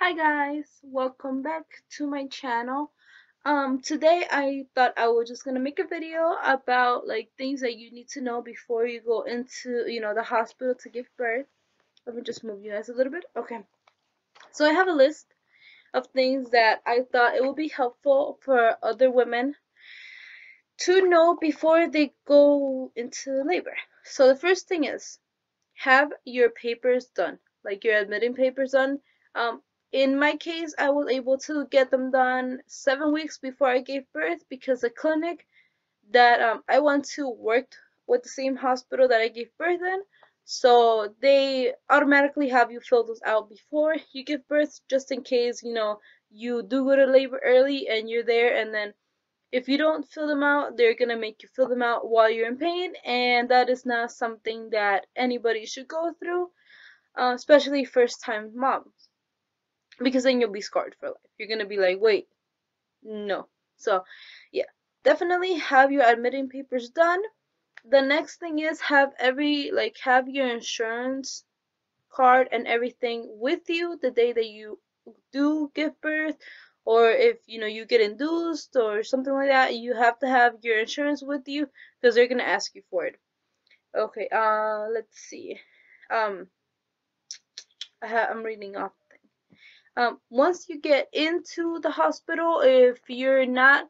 Hi guys, welcome back to my channel. Today I thought I was just gonna make a video about like things that you need to know before you go into, the hospital to give birth. Let me just move you guys a little bit. Okay. So I have a list of things that I thought it would be helpful for other women to know before they go into labor. So the first thing is have your papers done, like your admitting papers done. Um, in my case, I was able to get them done 7 weeks before I gave birth because the clinic that I went to worked with the same hospital that I gave birth in. So they automatically have you fill those out before you give birth, just in case, you do go to labor early and you're there, and then if you don't fill them out, they're gonna make you fill them out while you're in pain, and that is not something that anybody should go through, especially first time moms, because then you'll be scarred for life. You're gonna be like, wait, no. So, yeah, definitely have your admitting papers done. The next thing is have your insurance card and everything with you the day that you do give birth, or if you get induced or something like that, you have to have your insurance with you because they're gonna ask you for it. Okay, let's see. um I'm reading off the thing. Once you get into the hospital, if you're not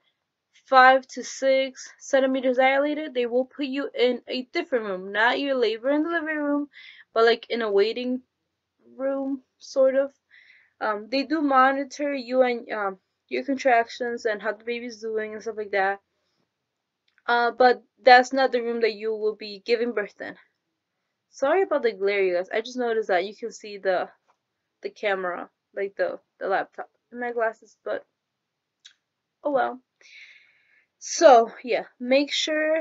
5 to 6 centimeters dilated, they will put you in a different room, not your labor and delivery room, but like in a waiting room, sort of. They do monitor you and your contractions and how the baby's doing and stuff like that. But that's not the room that you will be giving birth in. Sorry about the glare, you guys. I just noticed that you can see the camera, like the laptop in my glasses, but oh well. So yeah, make sure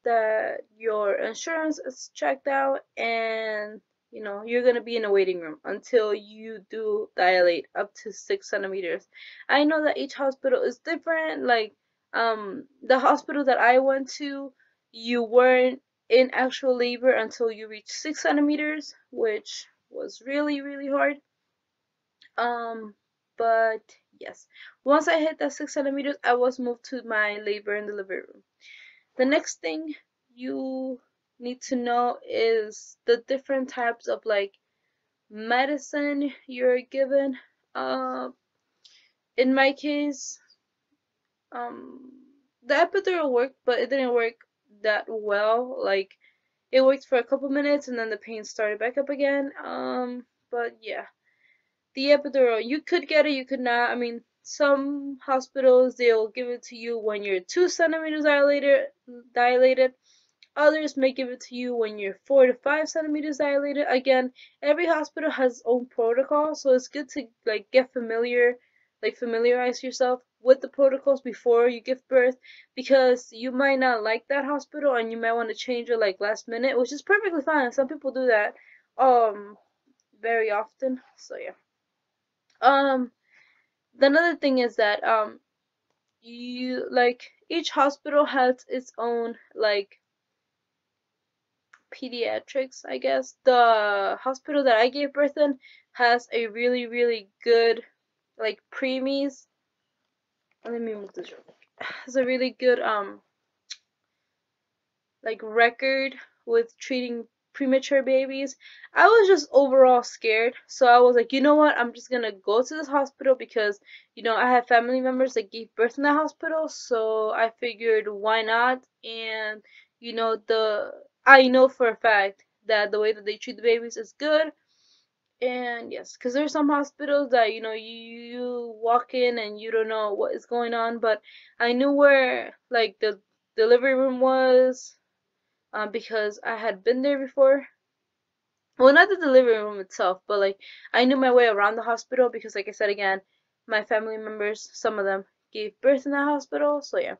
that your insurance is checked out, and you're gonna be in a waiting room until you do dilate up to 6 centimeters. I know that each hospital is different. Like the hospital that I went to, you weren't in actual labor until you reach 6 centimeters, which was really really hard. um but yes, once I hit that 6 centimeters, I was moved to my labor and delivery room. The next thing you need to know is the different types of like medicine you're given. Uh, in my case, um, the epidural worked, but it didn't work that well. Like it worked for a couple minutes and then the pain started back up again. But yeah, the epidural, you could get it, you could not. I mean, some hospitals they'll give it to you when you're 2 centimeters dilated. Others may give it to you when you're 4 to 5 centimeters dilated. Again, every hospital has its own protocol, so it's good to like familiarize yourself with the protocols before you give birth, because you might not like that hospital and you might want to change it like last minute, which is perfectly fine. Some people do that very often. So yeah. Um, another thing is that you like each hospital has its own like pediatrics, I guess. The hospital that I gave birth in has a really, really good, like, preemies. Let me move this real quick. Has a really good, like, record with treating premature babies. I was just overall scared, so I was like, you know what? I'm just gonna go to this hospital because, I have family members that gave birth in the hospital, so I figured why not? And, I know for a fact that the way that they treat the babies is good. And yes, because there's some hospitals that you walk in and you don't know what is going on, but I knew where like the delivery room was, because I had been there before. Well, not the delivery room itself, but like I knew my way around the hospital because, like I said again, my family members, some of them gave birth in the hospital. So yeah,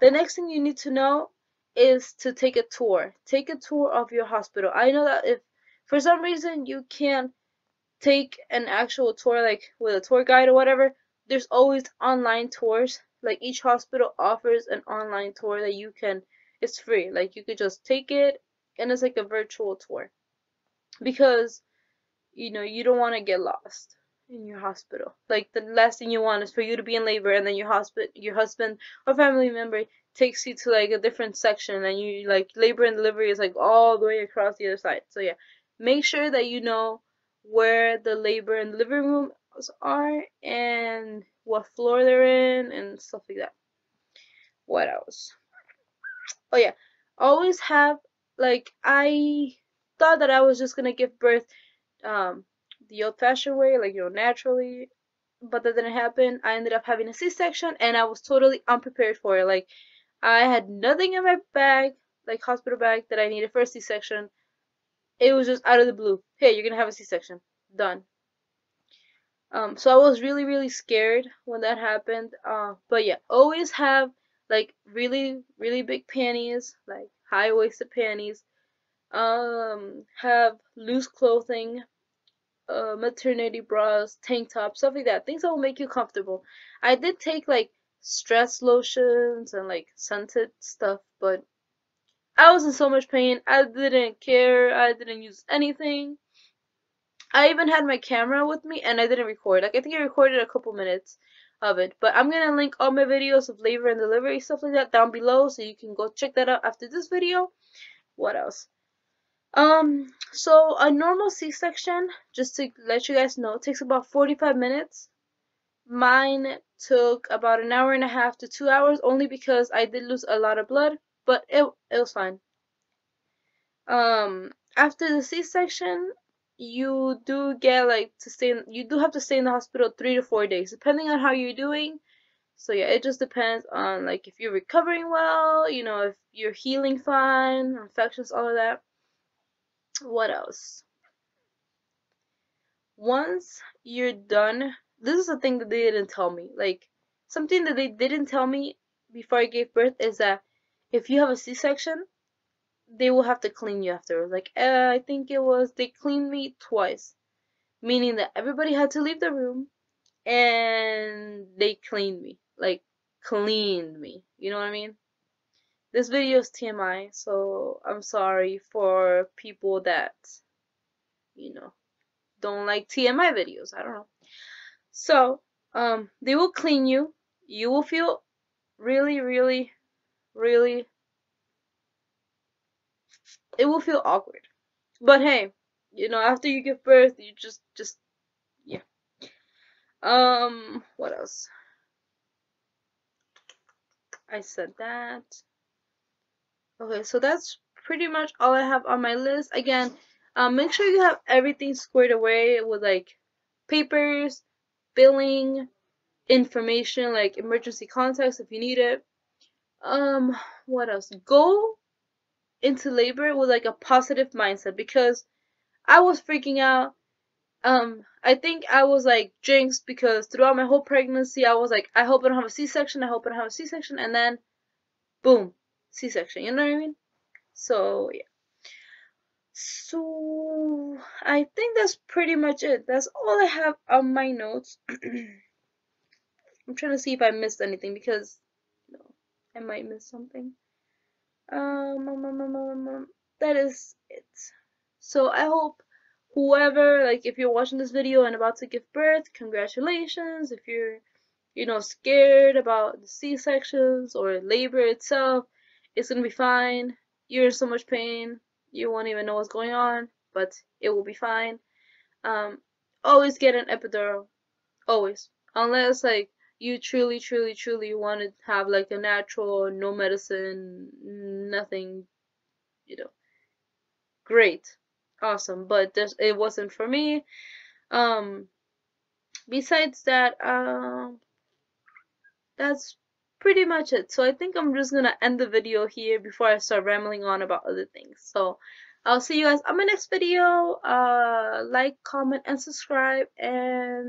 the next thing you need to know is to take a tour. Take a tour of your hospital. I know that if for some reason you can't take an actual tour like with a tour guide or whatever, there's always online tours. Like each hospital offers an online tour that it's free. Like you could just take it and it's like a virtual tour, because you don't want to get lost. in your hospital. Like the last thing you want is for you to be in labor and then your husband or family member takes you to like a different section and you like labor and delivery is like all the way across the other side. So yeah, make sure that you know where the labor and delivery rooms are and what floor they're in and stuff like that. What else? Oh yeah, always have like I thought that I was just gonna give birth um the old-fashioned way, like naturally, but that didn't happen. I ended up having a C-section and I was totally unprepared for it. Like I had nothing in my bag, like hospital bag that I needed for a C-section. It was just out of the blue. Hey, you're gonna have a C-section. Done. So I was really really scared when that happened. But yeah, always have like really really big panties, like high-waisted panties. Have loose clothing, maternity bras, tank tops, stuff like that. Things that will make you comfortable. I did take like stress lotions and like scented stuff, but I was in so much pain. I didn't care. I didn't use anything. I even had my camera with me and I didn't record. Like I think I recorded a couple minutes of it. But I'm gonna link all my videos of labor and delivery stuff like that down below so you can go check that out after this video. What else? So a normal C-section, just to let you guys know, takes about 45 minutes. Mine took about an hour and a half to 2 hours, only because I did lose a lot of blood, but it was fine. After the C-section, you do get like you do have to stay in the hospital 3 to 4 days, depending on how you're doing. So yeah, it just depends on like if you're recovering well, if you're healing fine, infections, all of that. What else? Once you're done, this is a thing that they didn't tell me. Like, something that they didn't tell me before I gave birth is that if you have a C-section, they will have to clean you afterwards. Like, I think they cleaned me twice, meaning that everybody had to leave the room and they cleaned me. Like, cleaned me. You know what I mean? This video is TMI, so I'm sorry for people that, you know, don't like TMI videos. I don't know. So, they will clean you. You will feel really, really, really, it will feel awkward. But hey, after you give birth, you yeah. What else? I said that. Okay, so that's pretty much all I have on my list. Again, make sure you have everything squared away with like papers, billing, information like emergency contacts if you need it. What else? Go into labor with like a positive mindset, because I was freaking out. I think I was like jinxed because throughout my whole pregnancy I was like, I hope I don't have a C-section, I hope I don't have a C-section, and then boom, C-section, you know what I mean? So yeah. So I think that's pretty much it. That's all I have on my notes. I'm trying to see if I missed anything, because I might miss something. That is it. So I hope whoever, like, if you're watching this video and about to give birth, congratulations. If you're, scared about the C-sections or labor itself, it's gonna be fine. You're in so much pain, you won't even know what's going on, but it will be fine. Always get an epidural. Always. Unless, like, you truly, truly, truly want to have, like, a natural, no medicine, nothing, great. Awesome. But it wasn't for me. Um, Besides that, that's pretty much it. So I think I'm just gonna end the video here before I start rambling on about other things. So I'll see you guys on my next video. Like, comment, and subscribe, and